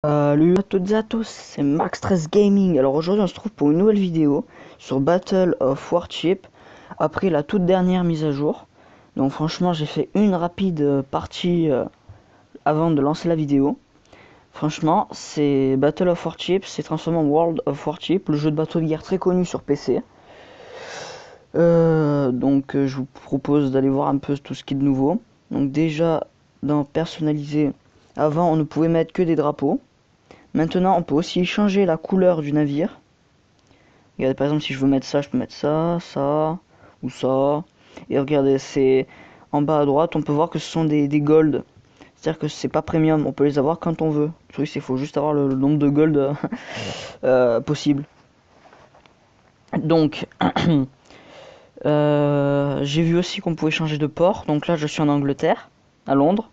Salut à toutes et à tous, c'est Max Stress Gaming. Alors aujourd'hui on se trouve pour une nouvelle vidéo sur Battle of Warship après la toute dernière mise à jour. Donc franchement j'ai fait une rapide partie avant de lancer la vidéo. Franchement c'est Battle of Warship, c'est transformé en World of Warship, le jeu de bateau de guerre très connu sur PC. Je vous propose d'aller voir un peu tout ce qui est de nouveau. Donc déjà dans personnaliser, avant on ne pouvait mettre que des drapeaux. Maintenant, on peut aussi changer la couleur du navire. Regardez, par exemple, si je veux mettre ça, je peux mettre ça, ça, ou ça. Et regardez, c'est en bas à droite, on peut voir que ce sont des gold. C'est-à-dire que c'est pas premium, on peut les avoir quand on veut. Le truc, c'est qu'il faut juste avoir le nombre de gold possible. Donc, j'ai vu aussi qu'on pouvait changer de port. Donc là, je suis en Angleterre, à Londres.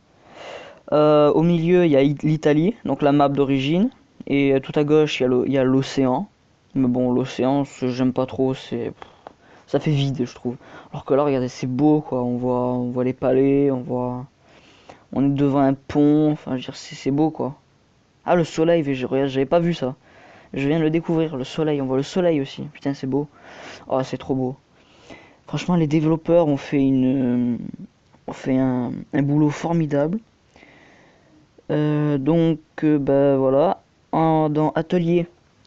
Au milieu, il y a l'Italie, donc la map d'origine. Et tout à gauche, il y a l'océan. Mais bon, l'océan, j'aime pas trop, ça fait vide, je trouve. Alors que là, regardez, c'est beau, quoi. On voit les palais, on est devant un pont. Enfin, je veux dire, c'est beau, quoi. Ah, le soleil, regarde, j'avais pas vu ça. Je viens de le découvrir, le soleil. On voit le soleil aussi. Putain, c'est beau. Oh, c'est trop beau. Franchement, les développeurs ont fait un boulot formidable. Bah voilà. Dans Atelier,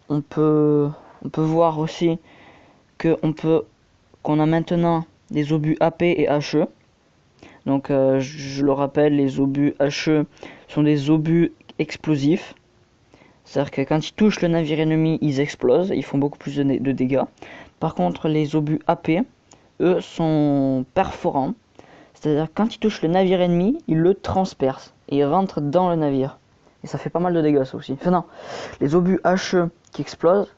on peut, on peut voir aussi que qu'on a maintenant des obus AP et HE. Donc je le rappelle, les obus HE sont des obus explosifs. C'est-à-dire que quand ils touchent le navire ennemi, ils explosent, ils font beaucoup plus de dégâts. Par contre, les obus AP, eux, sont perforants. C'est-à-dire quand ils touchent le navire ennemi, ils le transpercent et ils rentrent dans le navire. Et ça fait pas mal de dégâts ça aussi. Enfin non, les obus HE qui explosent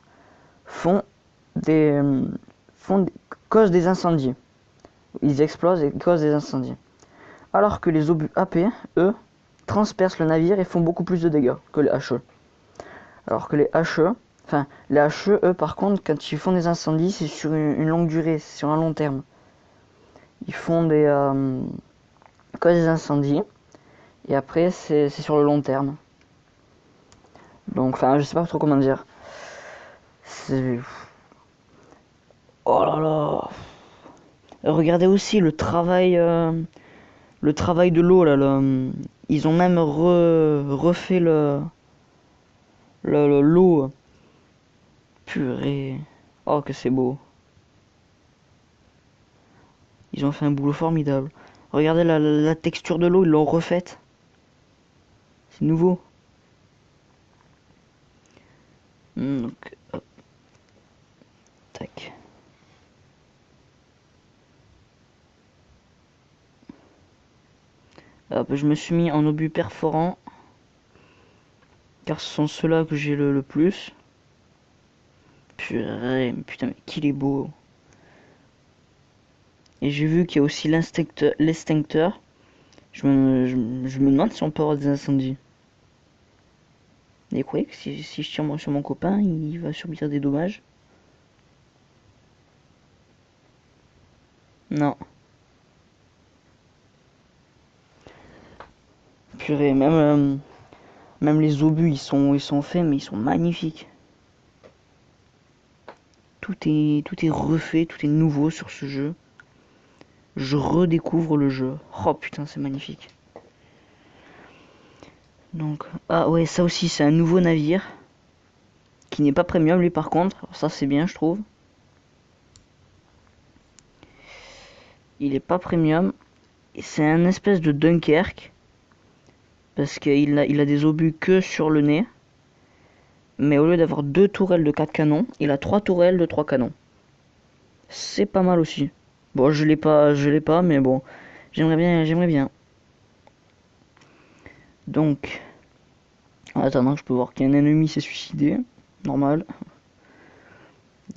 font des, font causent des incendies. Ils explosent et causent des incendies. Alors que les obus AP, eux, transpercent le navire et font beaucoup plus de dégâts que les HE. Alors que les HE, eux, par contre, quand ils font des incendies, c'est sur une longue durée, c'est sur un long terme. Ils font causent des incendies et après c'est sur le long terme. Donc, enfin, je sais pas trop comment dire. C'est... Oh là là. Regardez aussi le travail de l'eau là. Ils ont même refait l'eau. Purée. Oh que c'est beau. Ils ont fait un boulot formidable. Regardez la texture de l'eau, ils l'ont refaite. C'est nouveau. Donc, hop, tac. Hop, je me suis mis en obus perforant. Car ce sont ceux-là que j'ai le plus. Purée, putain, mais qu'il est beau. Et j'ai vu qu'il y a aussi l'extincteur. Je me demande si on peut avoir des incendies. Et vous croyez que si je tire sur mon copain, il va subir des dommages? Non. Purée, même les obus, ils sont faits, mais ils sont magnifiques. Tout est refait, tout est nouveau sur ce jeu. Je redécouvre le jeu. Oh putain, c'est magnifique. Donc, ah ouais, ça aussi, c'est un nouveau navire. Qui n'est pas premium, lui, par contre. Alors ça, c'est bien, je trouve. Il est pas premium. Et c'est un espèce de Dunkerque. Parce il a des obus que sur le nez. Mais au lieu d'avoir 2 tourelles de 4 canons, il a 3 tourelles de 3 canons. C'est pas mal aussi. Bon, je l'ai pas, mais bon, j'aimerais bien. Donc, en attendant, je peux voir qu'un ennemi s'est suicidé, normal.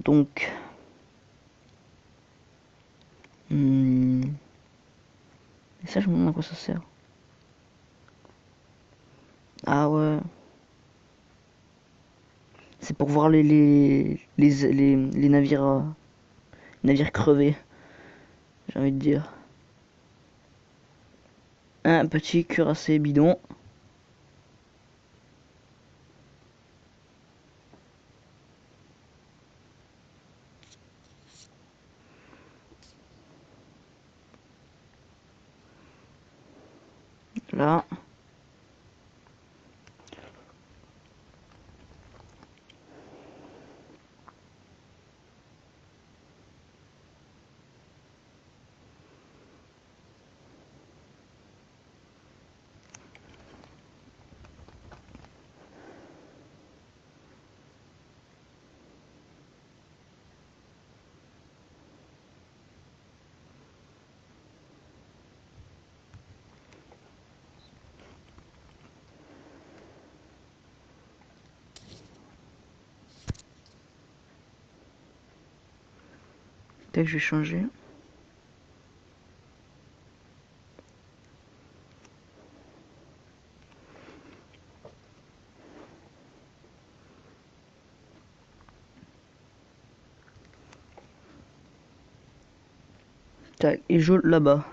Donc, ça, je me demande à quoi ça sert. Ah ouais, c'est pour voir les navires crevés, j'ai envie de dire. Un petit cuirassé bidon. là. Tac, je vais changer. Tac, il joue là-bas.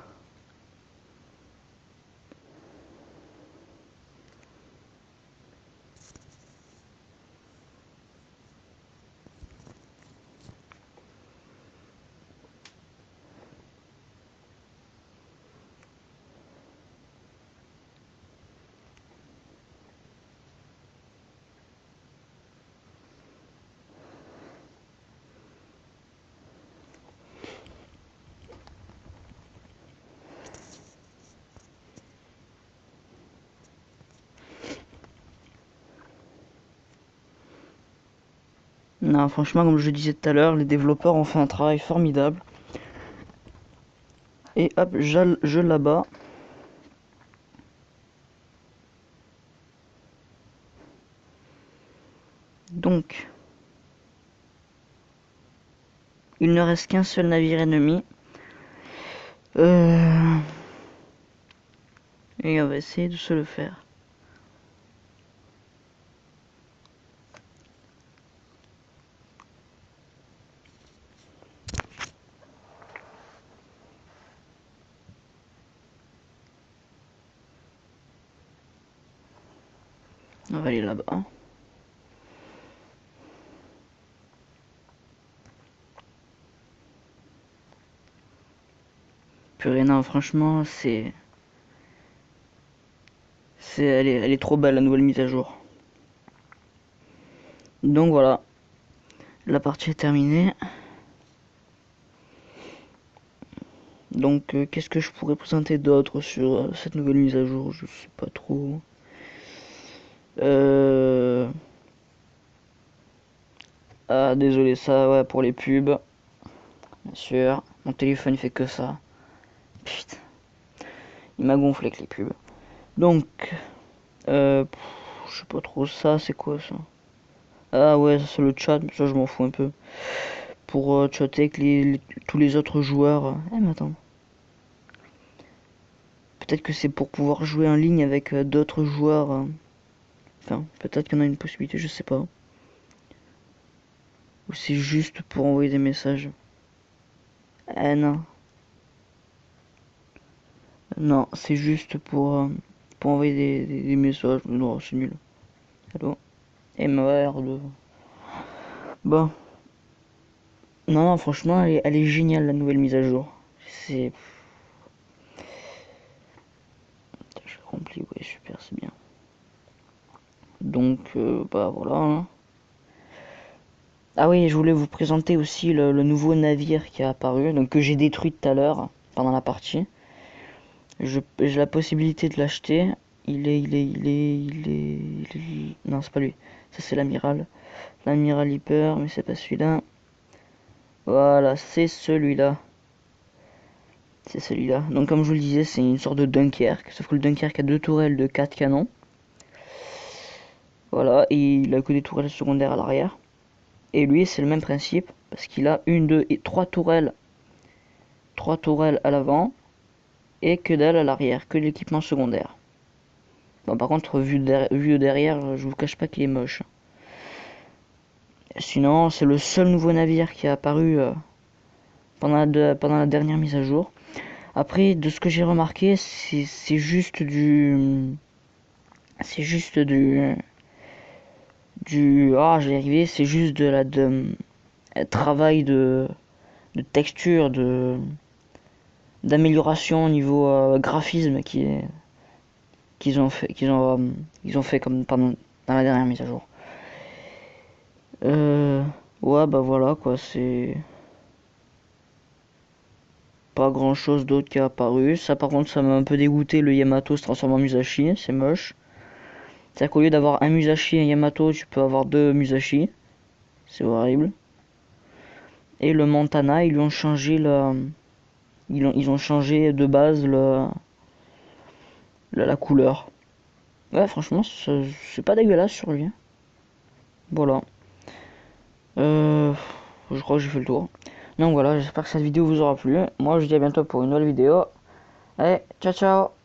Non, franchement, comme je disais tout à l'heure, les développeurs ont fait un travail formidable. Et hop, je là-bas. Donc, il ne reste qu'un seul navire ennemi. Et on va essayer de se le faire. On va aller là-bas. Purée, non, franchement, elle est trop belle la nouvelle mise à jour. Donc voilà, la partie est terminée. Donc qu'est-ce que je pourrais présenter d'autre sur cette nouvelle mise à jour? Je sais pas trop. Ah désolé ça, ouais, pour les pubs. Bien sûr, mon téléphone il fait que ça. Putain, il m'a gonflé avec les pubs. Donc, je sais pas trop ça, c'est quoi ça? Ah ouais, ça c'est le chat, mais ça je m'en fous un peu. Pour chatter avec tous les autres joueurs. Eh mais attends. Peut-être que c'est pour pouvoir jouer en ligne avec d'autres joueurs. Enfin, peut-être qu'il y en a une possibilité, je sais pas. Ou c'est juste pour envoyer des messages. Eh non. Non, c'est juste pour envoyer des messages. Non, c'est nul. Allô? merde. Bon. Non, non, franchement, elle est géniale la nouvelle mise à jour. C'est. Je remplis, ouais, super, c'est bien. Donc, bah voilà. Hein. Ah oui, je voulais vous présenter aussi le nouveau navire qui a apparu, donc que j'ai détruit tout à l'heure pendant la partie. J'ai la possibilité de l'acheter. Non, c'est pas lui. Ça c'est l'amiral. L'amiral Hyper, mais c'est pas celui-là. Voilà, c'est celui-là. C'est celui-là. Donc comme je vous le disais, c'est une sorte de Dunkerque. Sauf que le Dunkerque a deux tourelles de 4 canons. Voilà, et il a que des tourelles secondaires à l'arrière. Et lui, c'est le même principe, parce qu'il a une, deux et trois tourelles. Trois tourelles à l'avant, et que dalle à l'arrière, que de l'équipement secondaire. Bon, par contre, vu de derrière, je vous cache pas qu'il est moche. Sinon, c'est le seul nouveau navire qui a apparu pendant la dernière mise à jour. Après, de ce que j'ai remarqué, c'est juste du... C'est juste du... Ah, je vais y arriver, c'est juste de la... travail de texture, d'amélioration au niveau graphisme qui est ils ont fait comme pendant dans la dernière mise à jour. Ouais, bah voilà quoi, c'est pas grand chose d'autre qui a apparu. Ça, par contre, ça m'a un peu dégoûté. Le Yamato se transforme en Musashi, c'est moche. C'est-à-dire qu'au lieu d'avoir un Musashi et un Yamato, tu peux avoir deux Musashi. C'est horrible. Et le Montana, ils lui ont changé ils ont changé de base la couleur. Ouais, franchement, c'est pas dégueulasse sur lui. Voilà. Je crois que j'ai fait le tour. Donc voilà, j'espère que cette vidéo vous aura plu. Moi, je vous dis à bientôt pour une nouvelle vidéo. Allez, ciao ciao.